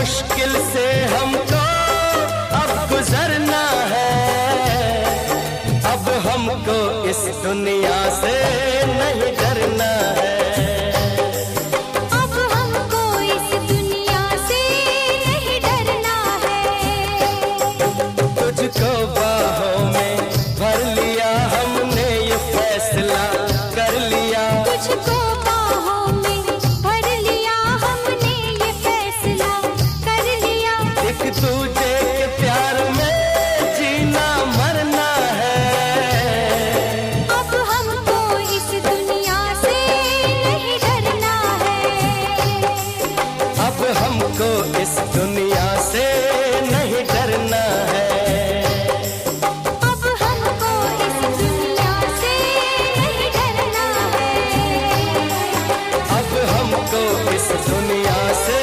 मुश्किल से हमको अब गुजरना है, अब हमको इस दुनिया से नहीं डरना है। अब हमको इस दुनिया से नहीं डरना है। तुझको बाहों में भर लिया हमने, ये फैसला कर लिया। तुझको बाहों में भर लिया हमने, ये फैसला कर लिया। एक दूजे के प्यार में जीना मरना है, अब हमको इस दुनिया से नहीं डरना है। अब हमको इस दुनिया से